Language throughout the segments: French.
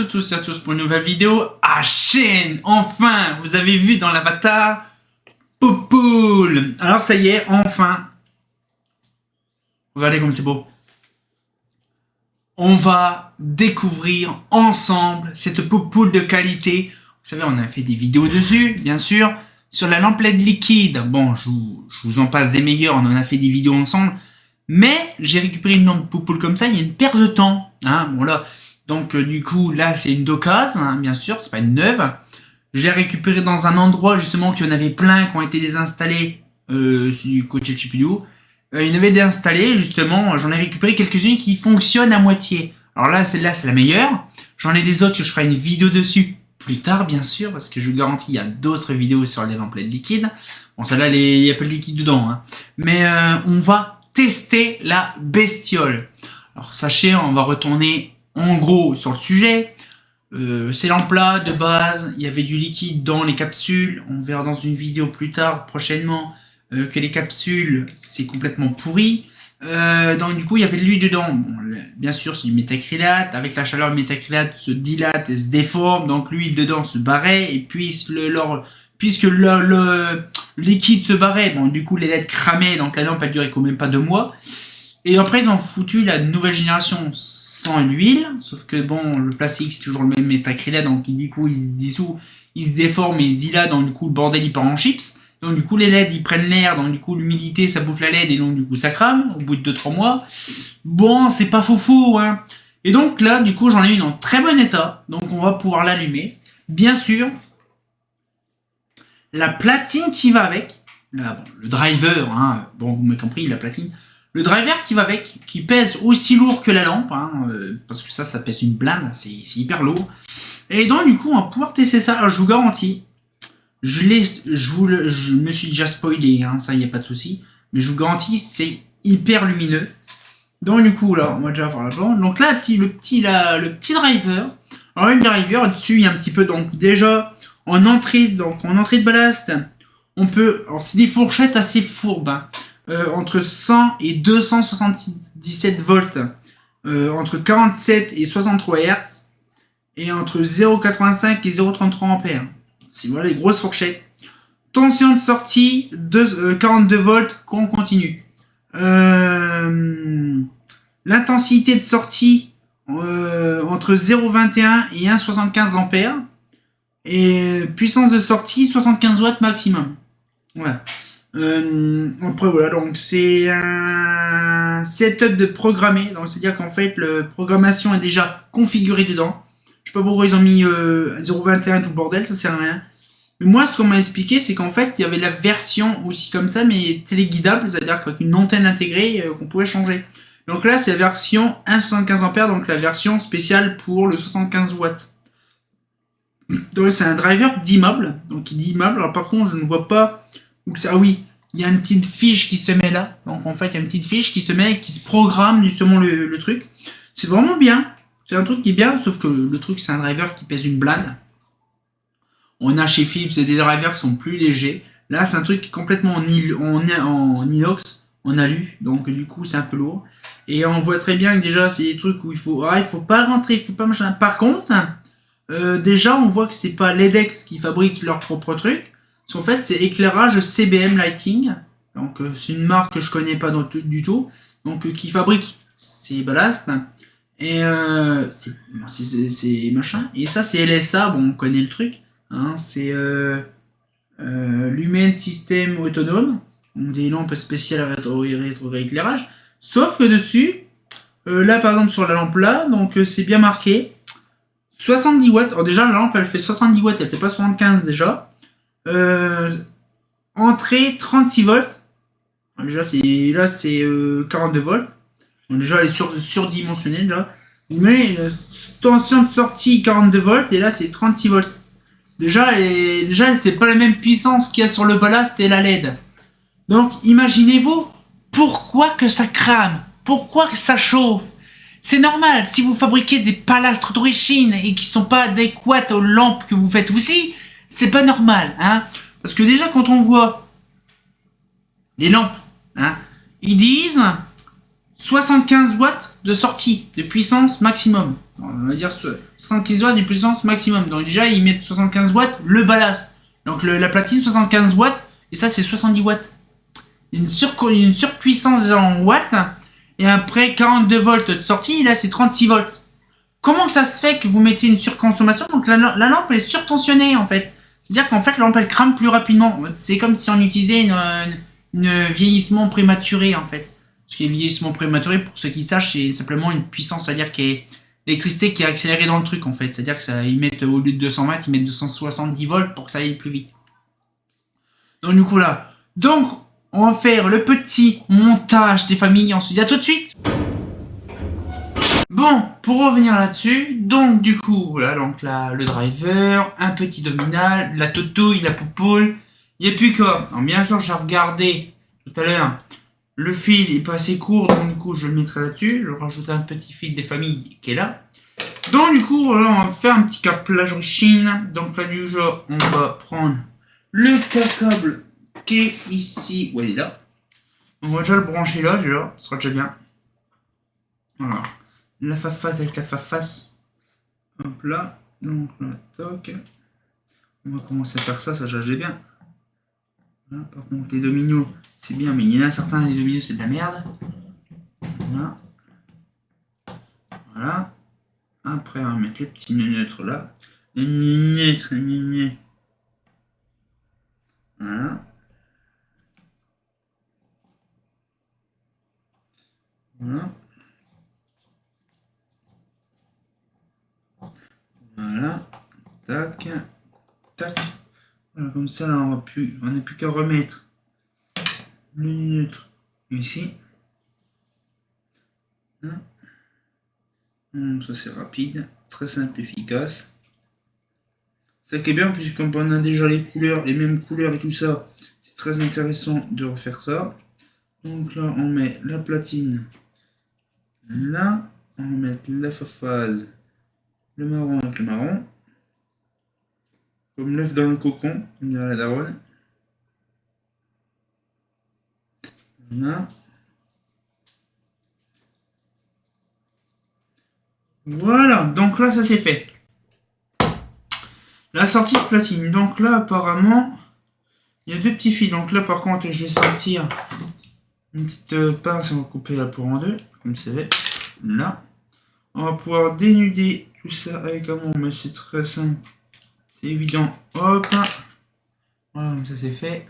tous et à tous pour une nouvelle vidéo à chaîne. Enfin, vous avez vu dans l'avatar Poupoule. Alors ça y est, enfin. Regardez comme c'est beau. On va découvrir ensemble cette Poupoule de qualité. Vous savez, on a fait des vidéos dessus, bien sûr, sur la lampe LED liquide. Bon, je vous en passe des meilleurs, on en a fait des vidéos ensemble. Mais j'ai récupéré une lampe Poupoule comme ça, il y a une perte de temps. Hein, bon là, donc du coup, là c'est une d'occasion, hein, bien sûr, c'est pas une neuve. Je l'ai récupérée dans un endroit justement qu'il y en avait plein qui ont été désinstallés du côté de Chipidou. Il y en avait déinstallés, justement, j'en ai récupéré quelques-unes qui fonctionnent à moitié. Alors là, celle-là, c'est la meilleure. J'en ai des autres que je ferai une vidéo dessus plus tard, bien sûr, parce que je vous garantis, il y a d'autres vidéos sur les lampes LED liquides. Bon, celle-là, il n'y a pas de liquide dedans, hein. Mais on va tester la bestiole. Alors sachez, on va retourner en gros sur le sujet. Ces lampes-là, de base, il y avait du liquide dans les capsules. On verra dans une vidéo plus tard, prochainement, que les capsules, c'est complètement pourri. Donc du coup, il y avait de l'huile dedans. Bon, bien sûr, c'est du métacrylate. Avec la chaleur, le métacrylate se dilate et se déforme. Donc l'huile dedans se barrait. Et puis, puisque le liquide se barrait, bon, du coup, les LED cramaient. Donc la lampe, elle durait quand même pas 2 mois. Et après, ils ont foutu la nouvelle génération sans l'huile. Sauf que bon, le plastique, c'est toujours le même métacrylate. Donc du coup, il se dissout, il se déforme et il se dilate. Donc du coup, le bordel, il part en chips. Donc du coup, les LED, ils prennent l'air. Donc du coup, l'humidité, ça bouffe la LED. Et donc du coup, ça crame au bout de 2-3 mois. Bon, c'est pas fou, hein. Et donc là, du coup, j'en ai une en très bon état. Donc on va pouvoir l'allumer. Bien sûr, la platine qui va avec. Là, bon, le driver, hein. Bon, vous m'avez compris, la platine. Le driver qui va avec, qui pèse aussi lourd que la lampe, hein, parce que ça pèse une blinde, c'est hyper lourd. Et donc du coup, on va pouvoir tester ça. Alors je vous garantis, je me suis déjà spoilé, hein, ça y a pas de souci, mais je vous garantis, c'est hyper lumineux. Donc du coup là, on va déjà voir là-dedans. Donc là, le petit driver. Alors le driver dessus, il y a un petit peu, donc déjà en entrée de ballast, on peut, alors c'est des fourchettes assez fourbes. Hein. Entre 100 et 277 volts, entre 47 et 63 Hz, et entre 0,85 et 0,33 ampères. C'est voilà les grosses fourchettes. Tension de sortie, 42 volts, qu'on continue. L'intensité de sortie, entre 0,21 et 1,75 ampères. Et puissance de sortie, 75 watts maximum. Voilà. Après voilà, donc c'est un setup de programmé, donc c'est à dire qu'en fait la programmation est déjà configurée dedans. Je sais pas pourquoi ils ont mis 0.21 tout le bordel, ça sert à rien. Mais moi ce qu'on m'a expliqué c'est qu'en fait il y avait la version aussi comme ça mais téléguidable, c'est à dire qu'avec une antenne intégrée qu'on pouvait changer. Donc là c'est la version 1,75 ampères, donc la version spéciale pour le 75 watts. Donc c'est un driver d'immeuble, donc il dit immeuble, alors par contre je ne vois pas. Ah oui, il y a une petite fiche qui se met là. Donc en fait, il y a une petite fiche qui se met, qui se programme justement le truc. C'est vraiment bien. C'est un truc qui est bien, sauf que le truc, c'est un driver qui pèse une blinde. On a chez Philips des drivers qui sont plus légers. Là, c'est un truc qui est complètement en inox, en alu. Donc du coup, c'est un peu lourd. Et on voit très bien que déjà, c'est des trucs où il faut pas rentrer, il faut pas machin. Par contre, déjà, on voit que c'est pas l'EDEX qui fabrique leur propre truc. En fait, c'est éclairage CBM Lighting. Donc, c'est une marque que je connais pas du tout. Donc, qui fabrique ces ballasts. Et c'est machin. Et ça, c'est LSA. Bon, on connaît le truc. Hein, c'est Lumen System Autonome. Donc, des lampes spéciales rétro-éclairage. Sauf que dessus, là, par exemple, sur la lampe là, donc c'est bien marqué 70 watts. Alors, déjà, la lampe, elle fait 70 watts. Elle fait pas 75 déjà. Entrée 36 volts. Déjà c'est 42 volts. Donc déjà elle est surdimensionnée déjà. Mais tension de sortie 42 volts et là c'est 36 volts. Déjà c'est pas la même puissance qu'il y a sur le ballast et la LED. Donc imaginez-vous pourquoi que ça crame, pourquoi que ça chauffe. C'est normal si vous fabriquez des ballastres d'origine et qui sont pas adéquates aux lampes que vous faites aussi. C'est pas normal, hein, parce que déjà quand on voit les lampes, hein, ils disent 75 watts de sortie, de puissance maximum. On va dire 75 watts de puissance maximum. Donc déjà, ils mettent 75 watts le ballast. Donc la platine, 75 watts. Et ça, c'est 70 watts. Une surpuissance en watts. Et après, 42 volts de sortie. Et là, c'est 36 volts. Comment que ça se fait que vous mettez une surconsommation? Donc la lampe, elle est surtensionnée, en fait. C'est-à-dire qu'en fait, la lampe, elle crame plus rapidement. C'est comme si on utilisait une vieillissement prématuré, en fait. Ce qui est vieillissement prématuré, pour ceux qui sachent, c'est simplement une puissance, c'est-à-dire qui est l'électricité qui est accélérée dans le truc, en fait. C'est-à-dire que ça, ils mettent, au lieu de 220, ils mettent 270 volts pour que ça aille plus vite. Donc, du coup, là. Donc, on va faire le petit montage des familles. On se dit à tout de suite. Bon, pour revenir là-dessus, donc, du coup, voilà, donc là, le driver, un petit dominal, la toutouille, la poupoule. Il n'y a plus qu'à. Alors, bien sûr, j'ai regardé tout à l'heure. Le fil est pas assez court, donc du coup je le mettrai là-dessus. Je rajoute un petit fil des familles qui est là. Donc du coup, voilà, on va faire un petit câblage Chine. Donc là du genre, on va prendre le câble qui est ici. Ouais, il est là. On va déjà le brancher là, déjà. Ce sera déjà bien. Voilà. La face avec la face. Hop là. Donc là, toc. On va commencer à faire ça, ça j'ai bien. Là, par contre, les dominos, c'est bien, mais il y en a certains, les dominos, c'est de la merde. Voilà. Voilà. Après, on va mettre les petits neutres là. Les neutres. Voilà. Voilà. Voilà. Tac. Tac. Voilà, comme ça, là, on n'a plus qu'à remettre le neutre ici. Là. Ça, c'est rapide. Très simple, efficace. Ça qui est bien, puisque comme on a déjà les couleurs, les mêmes couleurs et tout ça, c'est très intéressant de refaire ça. Donc là, on met la platine là. On va mettre la phase, le marron avec le marron. Comme l'œuf dans le cocon, on dirait la daronne. Voilà. Voilà, donc là ça c'est fait. La sortie de platine, donc là apparemment, il y a deux petits fils. Donc là par contre je vais sortir une petite pince, on va couper la peau en deux, comme vous savez. Là. On va pouvoir dénuder tout ça avec amour, mais c'est très simple. C'est évident. Hop. Voilà, comme ça c'est fait.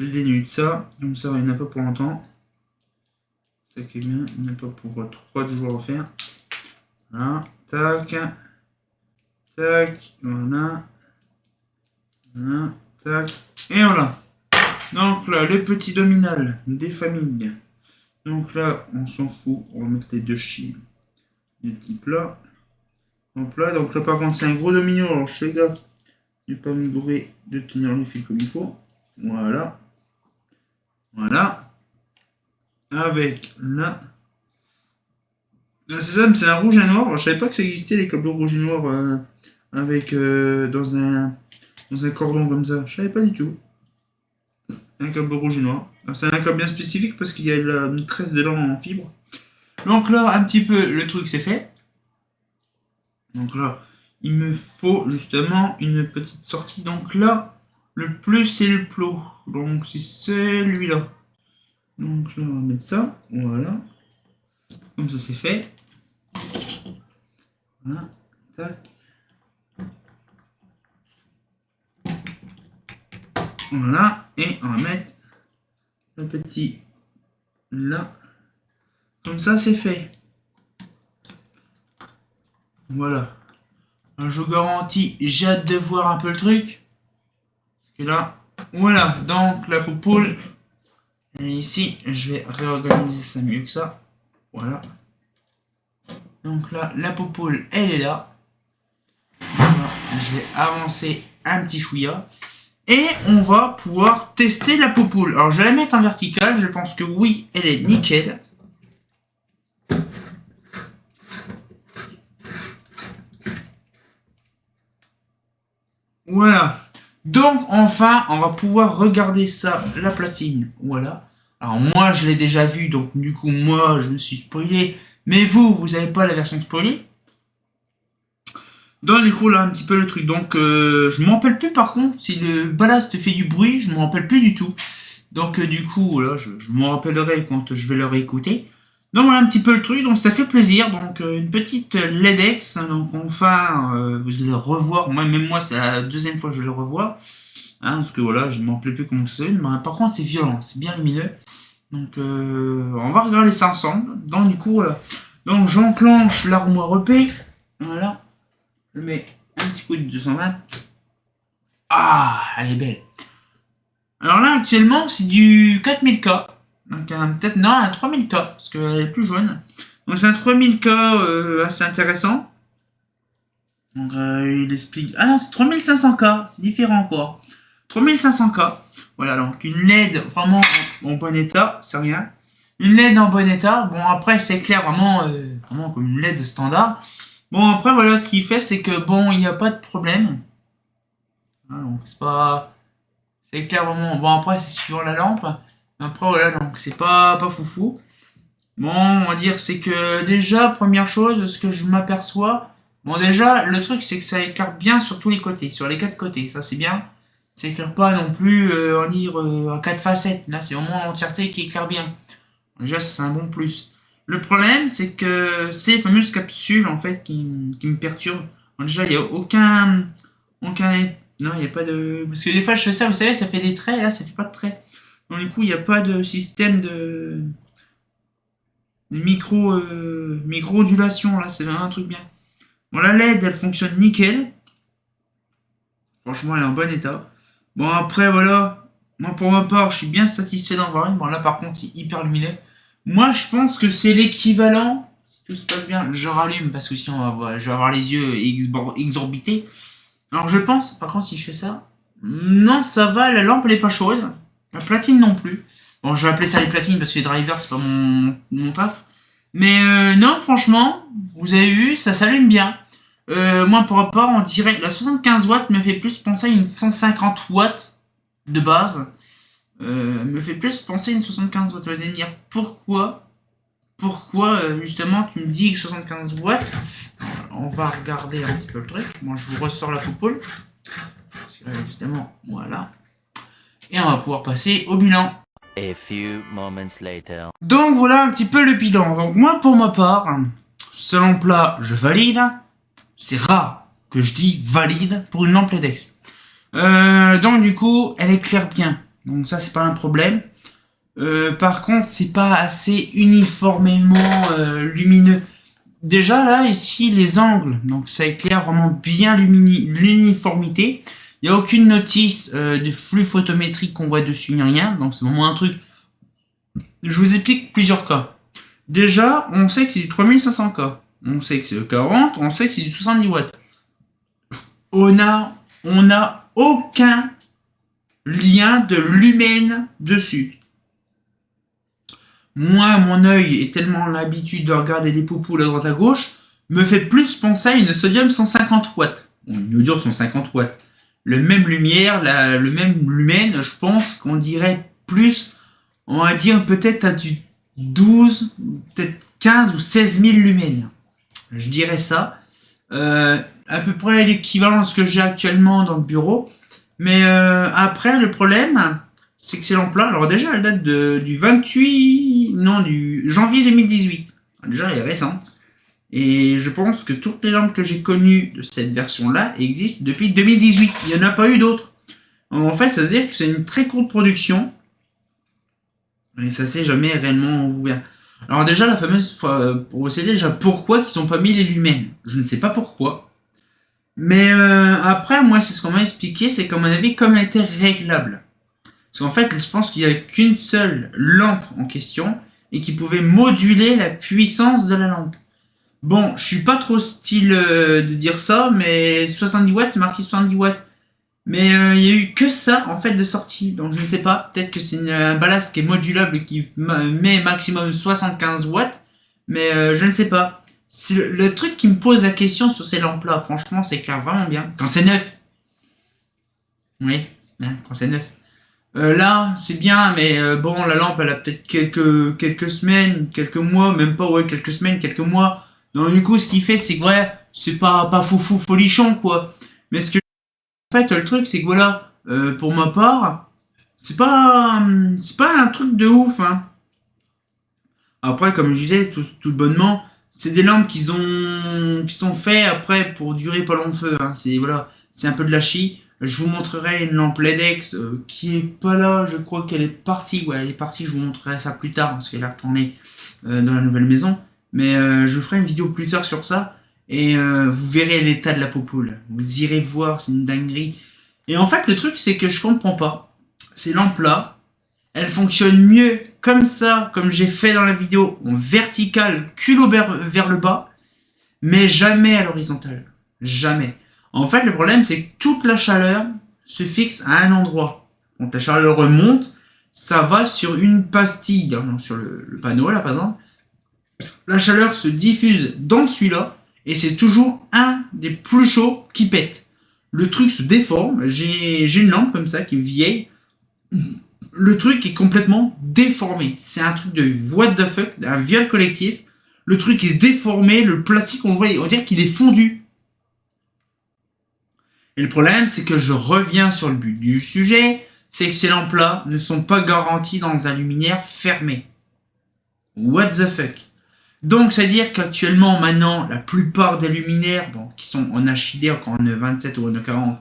Je dénude ça, comme ça il n'y en a pas pour longtemps. Ça qui est bien, il n'y en a pas pour 3 jours à faire. Voilà, tac, tac, voilà, voilà, tac, et voilà. Donc là, le petit dominal des familles. Donc là, on s'en fout, on va mettre les deux chiens du type là. Donc là, par contre, c'est un gros domino, alors je fais gaffe de ne pas me bourrer, de tenir le fil comme il faut. Voilà. Voilà. Avec là. C'est un rouge et noir. Alors, je savais pas que ça existait les câbles rouge et noir avec dans un cordon comme ça. Je savais pas du tout. Un câble rouge et noir. C'est un câble bien spécifique parce qu'il y a une tresse dedans en fibre. Donc là, un petit peu, le truc c'est fait. Donc là, il me faut justement une petite sortie. Donc là, le plus c'est le plot. Donc c'est celui-là. Donc là, on va mettre ça. Voilà. Comme ça c'est fait. Voilà. Tac. Voilà. Et on va mettre le petit là. Comme ça c'est fait. Voilà. Alors, je vous garantis, j'ai hâte de voir un peu le truc. Parce que là, voilà. Donc la poupoule. Et ici, je vais réorganiser ça mieux que ça. Voilà. Donc là, la poupoule, elle est là. Voilà. Je vais avancer un petit chouïa. Et on va pouvoir tester la poupoule. Alors, je vais la mettre en verticale. Je pense que oui, elle est nickel. Voilà. Donc, enfin, on va pouvoir regarder ça, la platine. Voilà. Alors, moi, je l'ai déjà vu. Donc, du coup, moi, je me suis spoilé. Mais vous n'avez pas la version spoilée. Donc du coup là un petit peu le truc. Donc je me rappelle plus par contre si le ballast fait du bruit, je me rappelle plus du tout. Donc du coup là je m'en rappellerai quand je vais le réécouter. Donc voilà un petit peu le truc, donc ça fait plaisir. Donc une petite LEDX, donc enfin vous allez le revoir. Moi même moi c'est la deuxième fois que je le revois. Hein, parce que voilà, je ne m'en rappelle plus comment c'est. Mais par contre c'est violent, c'est bien lumineux. Donc on va regarder ça ensemble. Donc du coup donc j'enclenche l'armoire EP. Voilà. Je mets un petit coup de 220. Ah, elle est belle. Alors là, actuellement, c'est du 4000K. Donc, peut-être, non, un 3000K, parce qu'elle est plus jaune. Donc, c'est un 3000K assez intéressant. Donc, il explique. Ah non, c'est 3500K, c'est différent encore. 3500K. Voilà, donc une LED vraiment en bon état, c'est rien. Une LED en bon état. Bon, après, c'est clair, vraiment comme une LED standard. Bon, après, voilà, ce qu'il fait, c'est que, bon, il n'y a pas de problème. Ah, donc, c'est pas... C'est clair, vraiment... Bon, après, c'est suivant la lampe. Après, voilà, donc, c'est pas foufou. Bon, on va dire, c'est que, déjà, première chose, ce que je m'aperçois... Bon, déjà, le truc, c'est que ça éclaire bien sur tous les côtés, sur les 4 côtés. Ça, c'est bien. Ça éclaire pas non plus, on va dire, à 4 facettes. Là, c'est vraiment l'entièreté qui éclaire bien. Déjà, c'est un bon plus. Le problème, c'est que ces fameuses capsules, en fait, qui me perturbent. Bon, déjà, il n'y a aucun... Non, il n'y a pas de... Parce que des fois, je fais ça, vous savez, ça fait des traits, et là, ça fait pas de traits. Donc, du coup, il n'y a pas de système de micro-ondulation, là, c'est vraiment un truc bien. Bon, la LED, elle fonctionne nickel. Franchement, elle est en bon état. Bon, après, voilà. Moi, pour ma part, je suis bien satisfait d'en voir une. Bon, là, par contre, c'est hyper lumineux. Moi, je pense que c'est l'équivalent. Si tout se passe bien, je rallume parce que sinon, je vais avoir les yeux exorbités. Alors, je pense, par contre, si je fais ça, non, ça va, la lampe, elle est pas chaude. La platine non plus. Bon, je vais appeler ça les platines parce que les drivers, c'est pas mon taf. Mais non, franchement, vous avez vu, ça s'allume bien. Moi, pour rapport, on dirait la 75 watts me fait plus penser à une 150 watts de base. Me fait plus penser à une 75 watts. Vous allez me dire pourquoi justement tu me dis que 75 watts. On va regarder un petit peu le truc. Moi, je vous ressors la coupoule. Justement, voilà. Et on va pouvoir passer au bilan. A few moments later. Donc voilà un petit peu le bilan. Donc moi, pour ma part, ce lampe-là, je valide. C'est rare que je dis valide pour une lampe LEDX. Donc du coup, elle éclaire bien. Donc ça, c'est pas un problème. Par contre, c'est pas assez uniformément lumineux. Déjà là, ici, les angles, donc ça éclaire vraiment bien l'uniformité. Il n'y a aucune notice de flux photométrique qu'on voit dessus, ni rien. Donc c'est vraiment un truc... Je vous explique plusieurs cas. Déjà, on sait que c'est du 3500K. On sait que c'est le 40, on sait que c'est du 70 watts. On a aucun lien de lumen dessus. Moi, mon œil est tellement l'habitude de regarder des poupoules à droite à gauche, me fait plus penser à une sodium 150 watts. Une audio 150 watts. Le même lumière, le même lumen, je pense qu'on dirait plus, on va dire peut-être à du 12, peut-être 15 ou 16 000 lumens. Je dirais ça. À peu près l'équivalent de ce que j'ai actuellement dans le bureau. Mais après, le problème, c'est que ces lampes-là, alors déjà, elle date du janvier 2018. Déjà, elle est récente. Et je pense que toutes les lampes que j'ai connues de cette version-là existent depuis 2018. Il n'y en a pas eu d'autres. En fait, ça veut dire que c'est une très courte production. Et ça s'est jamais réellement ouvert. Alors déjà, la fameuse... Pour vous savez déjà pourquoi ils n'ont pas mis les lumens. Je ne sais pas pourquoi. Mais après, moi, c'est ce qu'on m'a expliqué, c'est qu'à mon avis, comme elle était réglable. Parce qu'en fait, je pense qu'il n'y avait qu'une seule lampe en question et qui pouvait moduler la puissance de la lampe. Bon, je suis pas trop style de dire ça, mais 70 watts, c'est marqué 70 watts. Mais il y a eu que ça, en fait, de sortie. Donc, je ne sais pas. Peut-être que c'est un ballast qui est modulable qui met maximum 75 watts. Mais je ne sais pas. C'est le truc qui me pose la question sur ces lampes-là. Franchement, c'est clair vraiment bien. Quand c'est neuf. Oui, hein, quand c'est neuf. Là, c'est bien, mais bon, la lampe, elle a peut-être quelques semaines, quelques mois, même pas, ouais, quelques semaines, quelques mois. Donc, du coup, ce qu'il fait, c'est que, ouais, c'est pas foufou folichon, quoi. Mais ce que, en fait, le truc, c'est que voilà, pour ma part, c'est pas un truc de ouf, hein. Après, comme je disais, tout bonnement, c'est des lampes qui sont faits après pour durer pas long feu, hein. C'est, voilà, c'est un peu de la chie. Je vous montrerai une lampe LEDX qui est pas là, je crois qu'elle est partie. Ouais, elle est partie, je vous montrerai ça plus tard parce qu'elle est retournée dans la nouvelle maison. Mais je ferai une vidéo plus tard sur ça et vous verrez l'état de la popoule. Vous irez voir, c'est une dinguerie. Et en fait, le truc, c'est que je comprends pas. Ces lampes-là, elles fonctionnent mieux comme ça, comme j'ai fait dans la vidéo, en vertical, culot vers le bas, mais jamais à l'horizontale. Jamais. En fait, le problème, c'est que toute la chaleur se fixe à un endroit. Quand la chaleur remonte, ça va sur une pastille, sur le panneau, là, par exemple. La chaleur se diffuse dans celui-là, et c'est toujours un des plus chauds qui pète. Le truc se déforme. J'ai une lampe comme ça, qui est vieille. Le truc est complètement déformé. C'est un truc de what the fuck, un viol collectif. Le truc est déformé, le plastique, on dirait qu'il est fondu. Et le problème, c'est que je reviens sur le but du sujet, c'est que ces lampes-là ne sont pas garanties dans un luminaire fermé. What the fuck? Donc, c'est-à-dire qu'actuellement, maintenant, la plupart des luminaires, bon, qui sont en HID, en E27 ou en E40,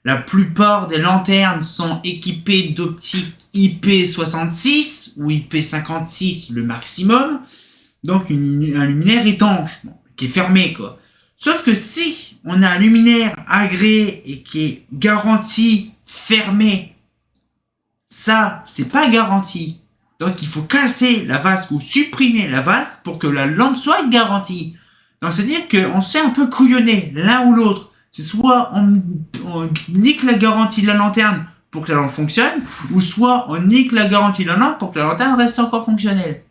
la plupart des lanternes sont équipées d'optiques IP66 ou IP56 le maximum. Donc, un luminaire étanche, bon, qui est fermé, quoi. Sauf que si on a un luminaire agréé et qui est garanti fermé, ça, c'est pas garanti. Donc, il faut casser la vase ou supprimer la vase pour que la lampe soit garantie. Donc, c'est-à-dire qu'on s'est un peu couillonné l'un ou l'autre. C'est soit on nique la garantie de la lanterne pour que la lampe fonctionne, ou soit on nique la garantie de la lampe pour que la lanterne reste encore fonctionnelle.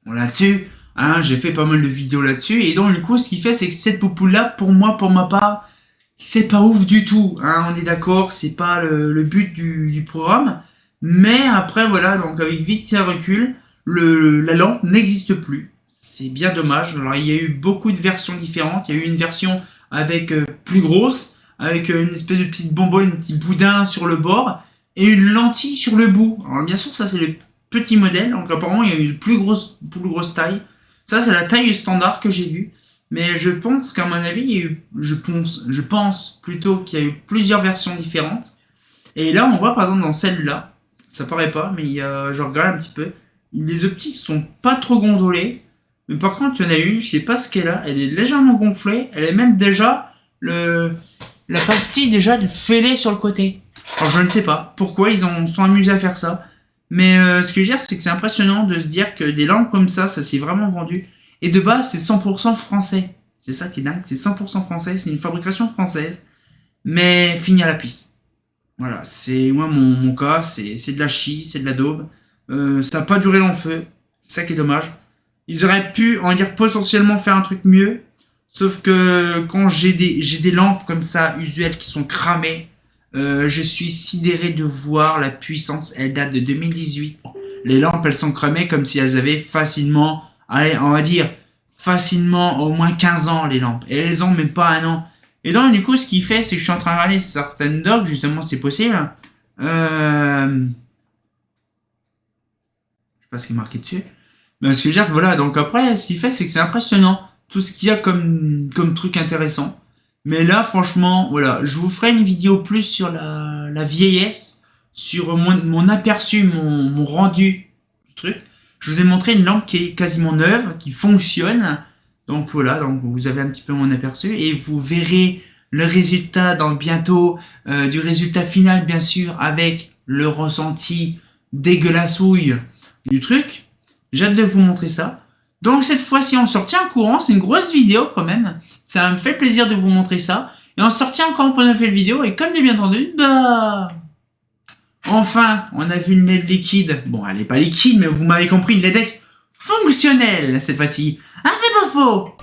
Bon, là-dessus, hein, j'ai fait pas mal de vidéos là-dessus, et donc du coup, ce qui fait, c'est que cette popoule-là, pour moi, pour ma part, c'est pas ouf du tout. Hein, on est d'accord, c'est pas le but du programme. Mais après, voilà, donc avec vite et recul, la lampe n'existe plus. C'est bien dommage. Alors, il y a eu beaucoup de versions différentes. Il y a eu une version avec plus grosse, avec une espèce de petite bonbonne, un petit boudin sur le bord, et une lentille sur le bout. Alors, bien sûr, ça, c'est le petit modèle. Donc, apparemment, il y a eu une plus grosse taille. Ça, c'est la taille standard que j'ai vue. Mais je pense qu'à mon avis, il y a eu, je pense plutôt qu'il y a eu plusieurs versions différentes. Et là, on voit, par exemple, dans celle-là, ça paraît pas, mais il y a, je regarde un petit peu, les optiques sont pas trop gondolées, mais par contre, il y en a une, je sais pas ce qu'elle a, elle est légèrement gonflée, elle est même déjà, la pastille déjà fêlée sur le côté. Alors, je ne sais pas pourquoi ils sont amusés à faire ça, mais ce que je veux dire, c'est que c'est impressionnant de se dire que des lampes comme ça s'est vraiment vendu, et de base, c'est 100% français. C'est ça qui est dingue, c'est 100% français, c'est une fabrication française, mais fini à la pisse. Voilà, c'est moi mon cas, c'est de la chie, c'est de la daube. Ça n'a pas duré long feu, c'est ça qui est dommage. Ils auraient pu, on va dire, potentiellement faire un truc mieux. Sauf que quand j'ai des lampes comme ça, usuelles, qui sont cramées, je suis sidéré de voir la puissance. Elle date de 2018. Les lampes, elles sont cramées comme si elles avaient facilement, allez, on va dire, facilement au moins 15 ans, les lampes. Et elles ont même pas un an. Et donc, du coup, ce qu'il fait, c'est que je suis en train de regarder certaines docs, justement, c'est possible. Je sais pas ce qui est marqué dessus. Mais ce que je veux dire, voilà, donc après, ce qu'il fait, c'est que c'est impressionnant. Tout ce qu'il y a comme truc intéressant. Mais là, franchement, voilà, je vous ferai une vidéo plus sur la vieillesse, sur mon aperçu, mon rendu du truc. Je vous ai montré une lampe qui est quasiment neuve, qui fonctionne. Donc voilà, donc vous avez un petit peu mon aperçu et vous verrez le résultat dans bientôt, du résultat final bien sûr, avec le ressenti dégueulassouille du truc. J'ai hâte de vous montrer ça. Donc cette fois-ci on se retient au courant, c'est une grosse vidéo quand même. Ça me fait plaisir de vous montrer ça. Et on se retient encore pour une nouvelle vidéo et comme j'ai bien entendu, bah... Enfin, on a vu une LED liquide. Bon, elle n'est pas liquide, mais vous m'avez compris, une LED fonctionnelle cette fois-ci. Un vrai beau faux.